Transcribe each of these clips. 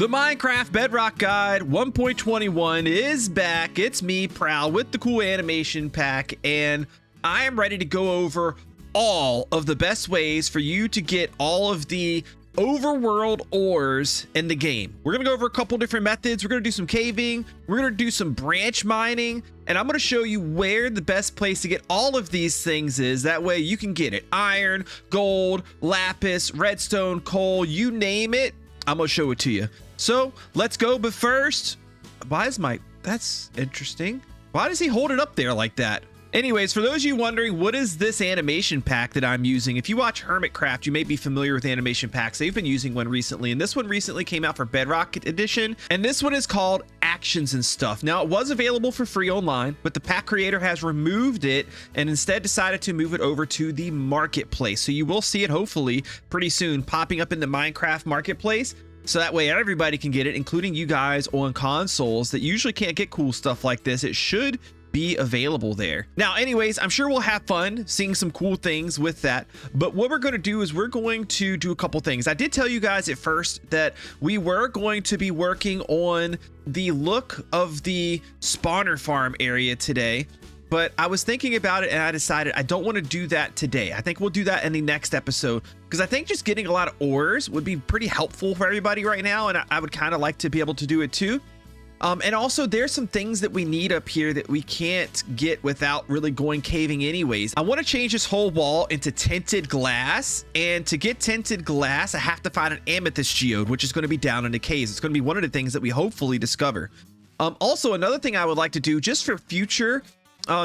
The Minecraft Bedrock Guide 1.21 is back. It's me, Prowl, with the cool animation pack, and I am ready to go over all of the best ways for you to get all of the overworld ores in the game. We're gonna go over a couple different methods. We're gonna do some caving, we're gonna do some branch mining, and I'm gonna show you where the best place to get all of these things is. That way you can get it. Iron, gold, lapis, redstone, coal, you name it, I'm gonna show it to you. So let's go, but first, that's interesting. Why does he hold it up there like that? Anyways, for those of you wondering, what is this animation pack that I'm using? If you watch Hermitcraft, you may be familiar with animation packs. They've been using one recently, and this one recently came out for Bedrock Edition, and this one is called Actions and Stuff. Now, it was available for free online, but the pack creator has removed it and instead decided to move it over to the marketplace. So you will see it hopefully pretty soon popping up in the Minecraft marketplace. So that way everybody can get it, including you guys on consoles that usually can't get cool stuff like this. It should be available there. Now, anyways, I'm sure we'll have fun seeing some cool things with that. But what we're going to do is we're going to do a couple things. I did tell you guys at first that we were going to be working on the look of the spawner farm area today. But I was thinking about it and I decided I don't want to do that today. I think we'll do that in the next episode because I think just getting a lot of ores would be pretty helpful for everybody right now. And I would kind of like to be able to do it too. And also there's some things that we need up here that we can't get without really going caving anyways. I want to change this whole wall into tinted glass, and to get tinted glass I have to find an amethyst geode, which is going to be down in the caves. It's going to be one of the things that we hopefully discover. Also, another thing I would like to do just for future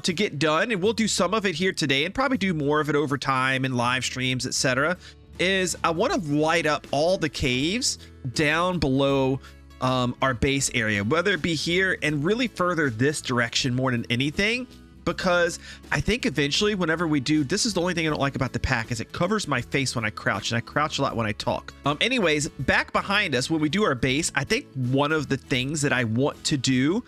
to get done, and we'll do some of it here today and probably do more of it over time in live streams, etc., is I want to light up all the caves down below our base area, whether it be here and really further this direction more than anything, because I think eventually whenever we do, this is the only thing I don't like about the pack is it covers my face when I crouch, and I crouch a lot when I talk. Anyways, back behind us when we do our base, I think one of the things that I want to do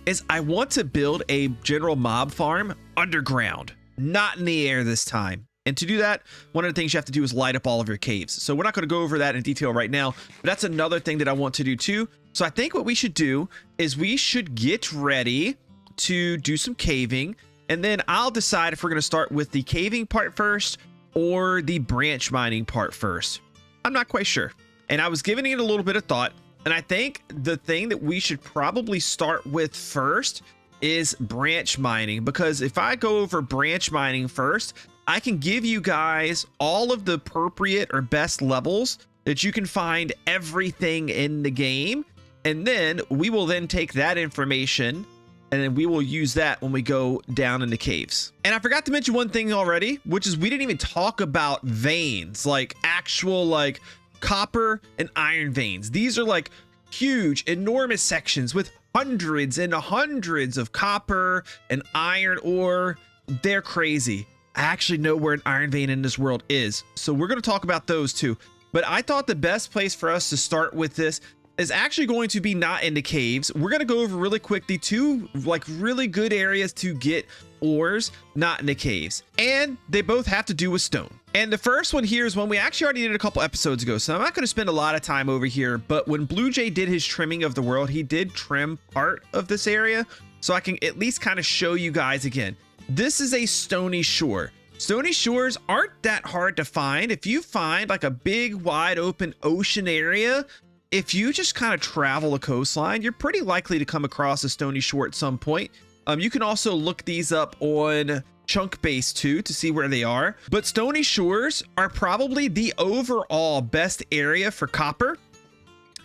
is I want to build a general mob farm underground, not in the air this time. And to do that, one of the things you have to do is light up all of your caves. So we're not going to go over that in detail right now, but that's another thing that I want to do too. So I think what we should do is we should get ready to do some caving, and then I'll decide if we're going to start with the caving part first or the branch mining part first. I'm not quite sure. And I was giving it a little bit of thought, and I think the thing that we should probably start with first is branch mining, because if I go over branch mining first, I can give you guys all of the appropriate or best levels that you can find everything in the game. And then we will then take that information and then we will use that when we go down in the caves. And I forgot to mention one thing already, which is we didn't even talk about veins, like actual like copper and iron veins. These are like huge, enormous sections with hundreds and hundreds of copper and iron ore. They're crazy. I actually know where an iron vein in this world is, so we're going to talk about those too. But I thought the best place for us to start with this is actually going to be not in the caves. We're going to go over really quick the two like really good areas to get ores, not in the caves, and they both have to do with stone. And the first one here is one we actually already did a couple episodes ago, so I'm not going to spend a lot of time over here. But when Blue Jay did his trimming of the world, he did trim part of this area, so I can at least kind of show you guys again. This is a stony shore. Stony shores aren't that hard to find. If you find like a big wide open ocean area, if you just kind of travel a coastline, you're pretty likely to come across a stony shore at some point. You can also look these up on Chunk Base too to see where they are. But stony shores are probably the overall best area for copper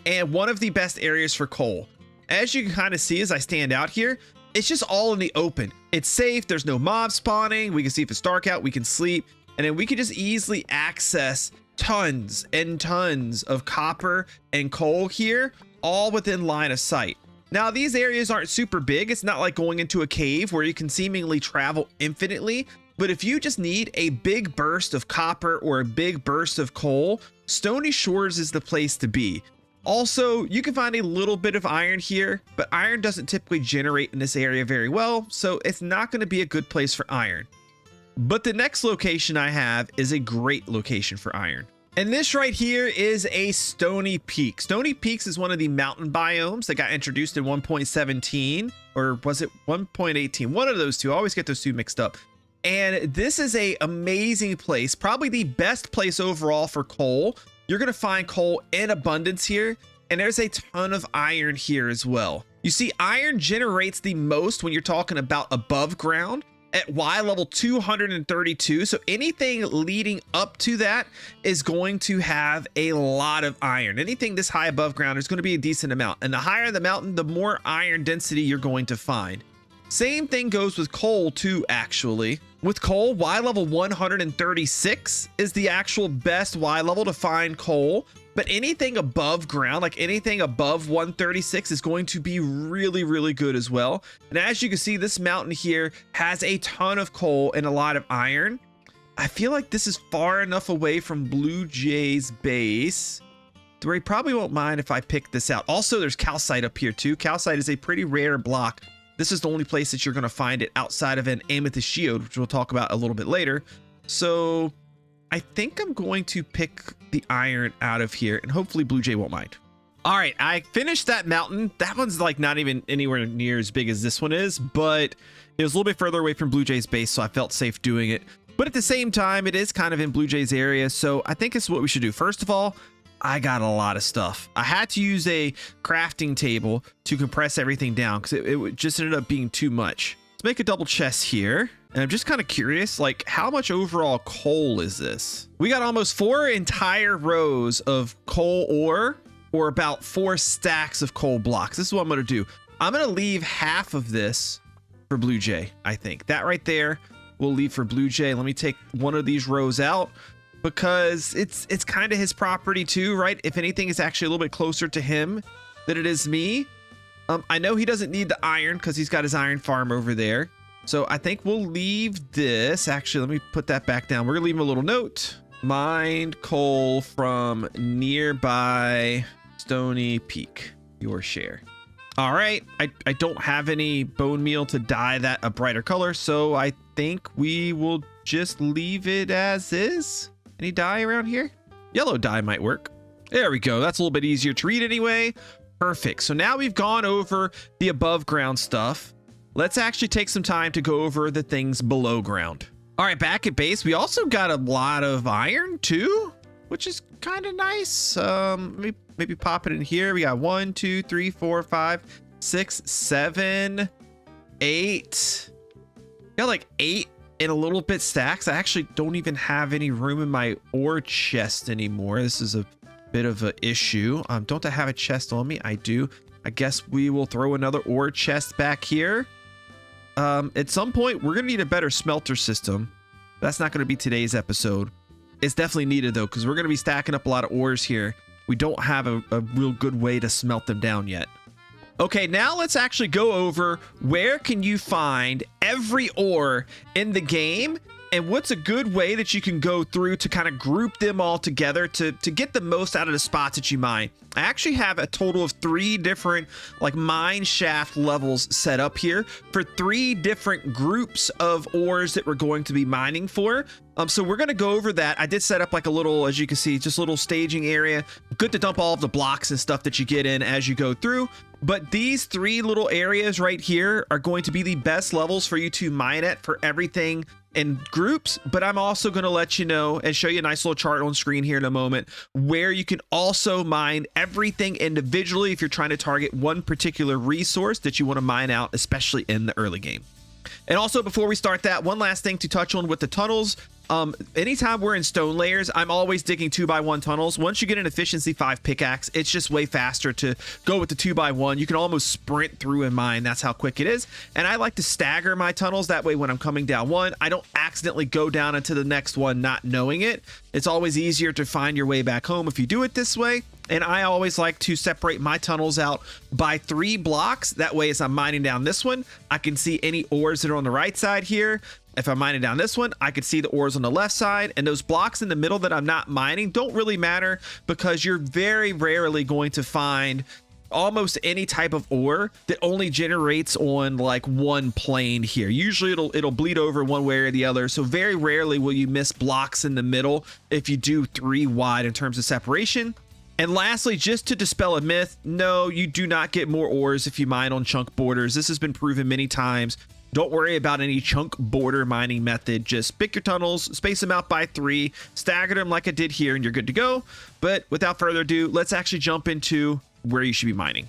and one of the best areas for coal. As you can kind of see as I stand out here, it's just all in the open. It's safe. There's no mob spawning. We can see if it's dark out, we can sleep, and then we can just easily access tons and tons of copper and coal here, all within line of sight. Now, these areas aren't super big. It's not like going into a cave where you can seemingly travel infinitely. But if you just need a big burst of copper or a big burst of coal, Stony Shores is the place to be. Also, you can find a little bit of iron here, but iron doesn't typically generate in this area very well, so it's not going to be a good place for iron. But the next location I have is a great location for iron. And this right here is a Stony Peak. Stony Peaks is one of the mountain biomes that got introduced in 1.17, or was it 1.18? One of those two. I always get those two mixed up. And this is a amazing place, probably the best place overall for coal. You're gonna find coal in abundance here, and there's a ton of iron here as well. You see, iron generates the most when you're talking about above ground at Y level 232. So anything leading up to that is going to have a lot of iron. Anything this high above ground is going to be a decent amount. And the higher the mountain, the more iron density you're going to find. Same thing goes with coal too, actually. With coal, Y level 136 is the actual best Y level to find coal. But anything above ground, like anything above 136, is going to be really, really good as well. And as you can see, this mountain here has a ton of coal and a lot of iron. I feel like this is far enough away from Blue Jay's base to where he probably won't mind if I pick this out. Also, there's calcite up here too. Calcite is a pretty rare block. This is the only place that you're going to find it outside of an amethyst geode, which we'll talk about a little bit later. So I think I'm going to pick the iron out of here, and hopefully Blue Jay won't mind. All right, I finished that mountain. That one's like not even anywhere near as big as this one is, but it was a little bit further away from Blue Jay's base, so I felt safe doing it. But at the same time, it is kind of in Blue Jay's area, so I think it's what we should do. First of all, I got a lot of stuff. I had to use a crafting table to compress everything down because it just ended up being too much. Let's make a double chest here. And I'm just kind of curious, like, how much overall coal is this? We got almost 4 entire rows of coal ore, or about 4 stacks of coal blocks. This is what I'm going to do. I'm going to leave half of this for Blue Jay, I think. That right there we'll leave for Blue Jay. Let me take one of these rows out because it's kind of his property too, right? If anything, it's actually a little bit closer to him than it is me. I know he doesn't need the iron because he's got his iron farm over there. So I think we'll leave this. Actually, let me put that back down. We're gonna leave him a little note. Mined coal from nearby Stony Peak. Your share. All right. I don't have any bone meal to dye that a brighter color, so I think we will just leave it as is. Any dye around here? Yellow dye might work. There we go. That's a little bit easier to read anyway. Perfect. So now we've gone over the above ground stuff. Let's actually take some time to go over the things below ground. All right, back at base, we also got a lot of iron too, which is kind of nice. Maybe pop it in here. We got 1, 2, 3, 4, 5, 6, 7, 8. Got like 8 and a little bit stacks. I actually don't even have any room in my ore chest anymore. This is a bit of an issue. Don't I have a chest on me? I do. I guess we will throw another ore chest back here. At some point, we're going to need a better smelter system. That's not going to be today's episode. It's definitely needed, though, because we're going to be stacking up a lot of ores here. We don't have a real good way to smelt them down yet. Okay, now let's actually go over where can you find every ore in the game and what's a good way that you can go through to kind of group them all together to get the most out of the spots that you mine. I actually have a total of 3 different like mine shaft levels set up here for 3 different groups of ores that we're going to be mining for. So we're going to go over that. I did set up like a little, as you can see, just a little staging area. Good to dump all of the blocks and stuff that you get in as you go through. But these 3 little areas right here are going to be the best levels for you to mine at for everything in groups. But I'm also going to let you know and show you a nice little chart on screen here in a moment where you can also mine everything individually if you're trying to target one particular resource that you want to mine out, especially in the early game. And also, before we start that, one last thing to touch on with the tunnels. Anytime we're in stone layers, I'm always digging 2x1 tunnels. Once you get an efficiency 5 pickaxe, it's just way faster to go with the 2x1. You can almost sprint through in mine. That's how quick it is. And I like to stagger my tunnels. That way, when I'm coming down one, I don't accidentally go down into the next one not knowing it. It's always easier to find your way back home if you do it this way. And I always like to separate my tunnels out by 3 blocks. That way, as I'm mining down this one, I can see any ores that are on the right side here. If I'm mining down this one, I could see the ores on the left side, and those blocks in the middle that I'm not mining don't really matter because you're very rarely going to find almost any type of ore that only generates on like one plane here. Usually it'll bleed over one way or the other. So very rarely will you miss blocks in the middle if you do 3 wide in terms of separation. And lastly, just to dispel a myth, no, you do not get more ores if you mine on chunk borders. This has been proven many times. Don't worry about any chunk border mining method. Just pick your tunnels, space them out by 3, stagger them like I did here, and you're good to go. But without further ado, let's actually jump into where you should be mining.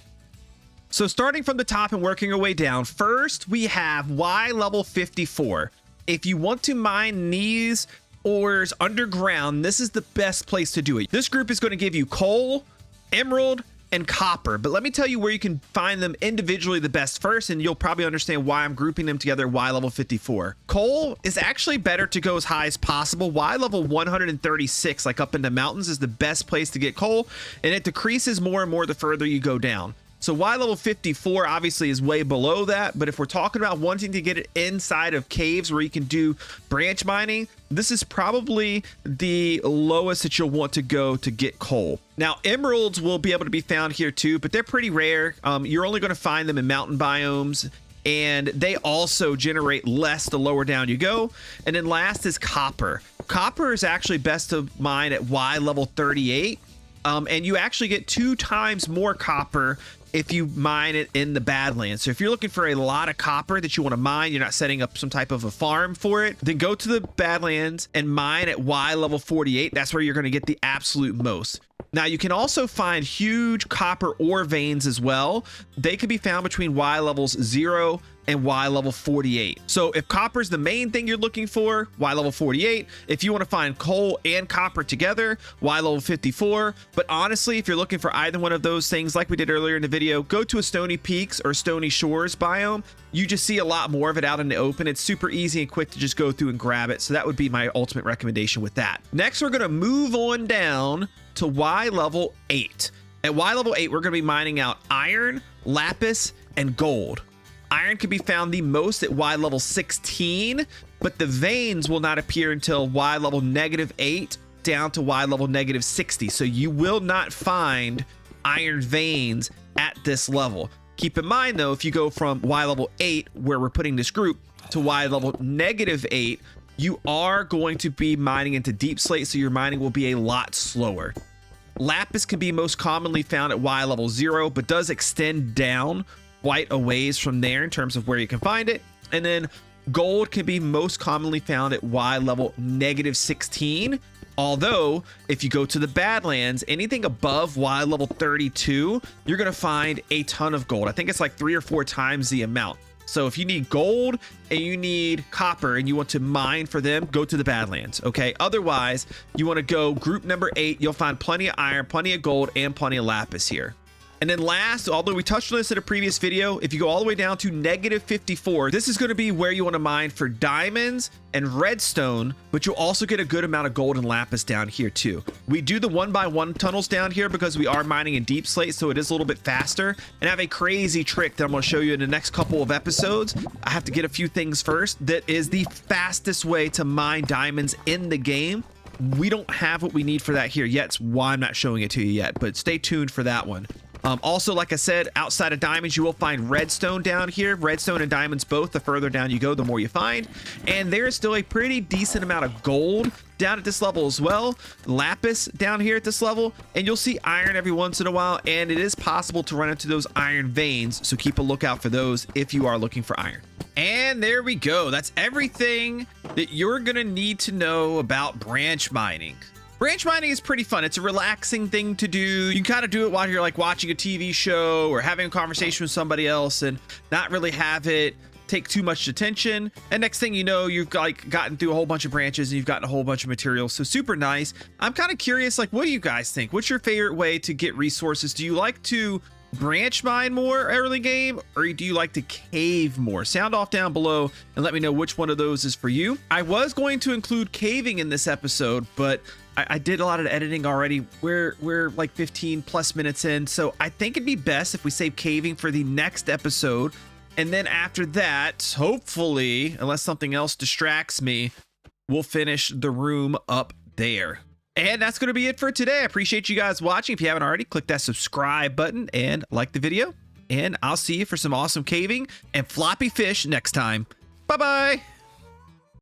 So starting from the top and working our way down, first we have Y level 54. If you want to mine these ores underground, this is the best place to do it. This group is going to give you coal, emerald, and copper, but let me tell you where you can find them individually the best first, and you'll probably understand why I'm grouping them together. Y level 54. Coal is actually better to go as high as possible. Y level 136, like up in the mountains, is the best place to get coal, and it decreases more and more the further you go down. So Y level 54 obviously is way below that, but if we're talking about wanting to get it inside of caves where you can do branch mining, this is probably the lowest that you'll want to go to get coal. Now, emeralds will be able to be found here too, but they're pretty rare. You're only going to find them in mountain biomes, and they also generate less the lower down you go. And then last is copper. Copper is actually best to mine at Y level 38. And you actually get 2 times more copper if you mine it in the Badlands. So if you're looking for a lot of copper that you want to mine, you're not setting up some type of a farm for it, then go to the Badlands and mine at Y level 48. That's where you're going to get the absolute most. Now, you can also find huge copper ore veins as well. They can be found between Y levels 0 and Y level 48. So if copper is the main thing you're looking for, Y level 48. If you want to find coal and copper together, Y level 54. But honestly, if you're looking for either one of those things, like we did earlier in the video, go to a Stony Peaks or Stony Shores biome. You just see a lot more of it out in the open. It's super easy and quick to just go through and grab it. So that would be my ultimate recommendation with that. Next, we're going to move on down to Y level 8. At Y level 8, we're going to be mining out iron, lapis, and gold. Iron can be found the most at Y level 16, but the veins will not appear until Y level -8 down to Y level -60. So you will not find iron veins at this level. Keep in mind though, if you go from Y level 8, where we're putting this group, to Y level -8, you are going to be mining into deep slate, so your mining will be a lot slower. Lapis can be most commonly found at Y level 0, but does extend down quite a ways from there in terms of where you can find it. And then gold can be most commonly found at Y level -16. Although, if you go to the Badlands, anything above Y level 32, you're going to find a ton of gold. I think it's like 3 or 4 times the amount. So if you need gold and you need copper and you want to mine for them, go to the Badlands, okay? Otherwise, you want to go group number 8. You'll find plenty of iron, plenty of gold, and plenty of lapis here. And then last, although we touched on this in a previous video, if you go all the way down to -54, this is going to be where you want to mine for diamonds and redstone, but you'll also get a good amount of gold and lapis down here too. We do the 1x1 tunnels down here because we are mining in deep slate, so it is a little bit faster. And I have a crazy trick that I'm going to show you in the next couple of episodes. I have to get a few things first. That is the fastest way to mine diamonds in the game. We don't have what we need for that here yet. It's why I'm not showing it to you yet, but stay tuned for that one. Also, like I said, outside of diamonds, you will find redstone down here. Redstone and diamonds both. The further down you go, the more you find. And there is still a pretty decent amount of gold down at this level as well. Lapis down here at this level. And you'll see iron every once in a while. And it is possible to run into those iron veins. So keep a lookout for those if you are looking for iron. And there we go. That's everything that you're going to need to know about branch mining. Branch mining is pretty fun. It's a relaxing thing to do. You can kind of do it while you're like watching a TV show or having a conversation with somebody else and not really have it take too much attention. And next thing you know, you've like gotten through a whole bunch of branches and you've gotten a whole bunch of materials. So super nice. I'm kind of curious, like, what do you guys think? What's your favorite way to get resources? Do you like to branch mine more early game, or do you like to cave more? Sound off down below and let me know which one of those is for you. I was going to include caving in this episode, but I did a lot of editing already. We're like 15 plus minutes in, so I think it'd be best if we save caving for the next episode. And then after that, hopefully, unless something else distracts me, we'll finish the room up there. And that's going to be it for today. I appreciate you guys watching. If you haven't already, click that subscribe button and like the video. And I'll see you for some awesome caving and floppy fish next time. Bye-bye.